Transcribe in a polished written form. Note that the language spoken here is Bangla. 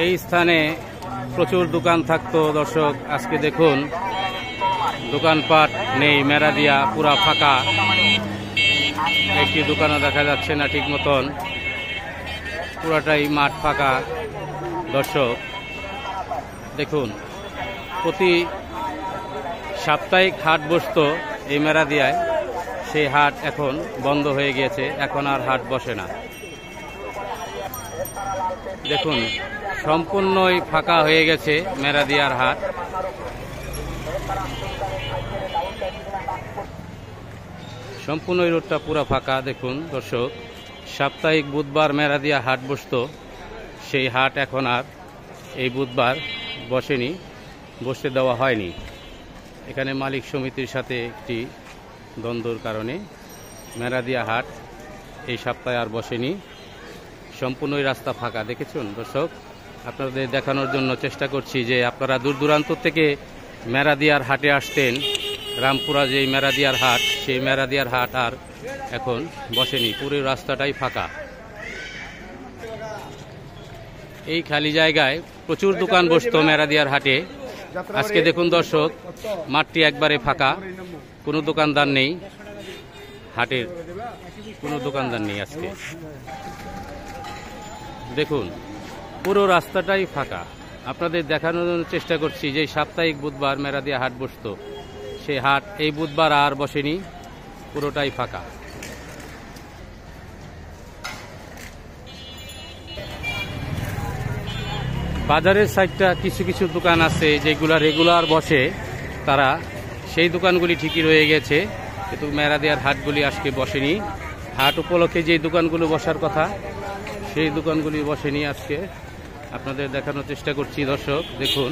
এই স্থানে প্রচুর দোকান থাকতো দর্শক, আজকে দেখুন দোকানপাট নেই, মেরা দিয়া পুরা ফাঁকা। একটি দোকানও দেখা যাচ্ছে না ঠিক মতন, পুরাটাই মাঠ ফাঁকা। দর্শক দেখুন, প্রতি সাপ্তাহিক হাট বসতো এই মেরা দিয়ায়, সেই হাট এখন বন্ধ হয়ে গিয়েছে, এখন আর হাট বসে না। দেখুন সম্পূর্ণই ফাঁকা হয়ে গেছে মেরাদিয়ার হাট। সম্পূর্ণ রোডটা পুরো ফাঁকা। দেখুন দর্শক, সাপ্তাহিক বুধবার মেরাদিয়া হাট বসতো, সেই হাট এখন আর এই বুধবার বসেনি, বসতে দেওয়া হয়নি। এখানে মালিক সমিতির সাথে একটি দ্বন্দ্বর কারণে মেরাদিয়া হাট এই সপ্তাহে আর বসেনি। সম্পূর্ণই রাস্তা ফাঁকা। দেখেছেন দর্শক, আপনাদের দেখানোর জন্য চেষ্টা করছি যে আপনারা দূর দূরান্ত থেকে মেরাদিয়ার হাটে আসতেন, রামপুরা যেই মেরাদিয়ার হাট, সেই মেরাদিয়ার হাট আর এখন বসেনি, পুরো রাস্তাটাই ফাঁকা। এই খালি জায়গায় প্রচুর দোকান বসতো মেরাদিয়ার হাটে। আজকে দেখুন দর্শক, মাঠটি একবারে ফাঁকা, কোনো দোকানদার নেই, হাটের কোনো দোকানদার নেই আজকে। দেখুন পুরো রাস্তাটাই ফাঁকা। আপনাদের দেখানোর জন্য চেষ্টা করছি যে সাপ্তাহিক বুধবার মেরাদিয়া হাট বসতো, সেই হাট এই বুধবার আর বসেনি, পুরোটাই ফাঁকা। বাজারের সাইডটা কিছু কিছু দোকান আছে যেগুলা রেগুলার বসে, তারা সেই দোকানগুলি ঠিকই রয়ে গেছে, কিন্তু মেরাদিয়ার হাটগুলি আজকে বসেনি। হাট উপলক্ষে যে দোকানগুলো বসার কথা, সেই দোকানগুলি বসেনি আজকে। আপনাদের দেখানোর চেষ্টা করছি দর্শক, দেখুন।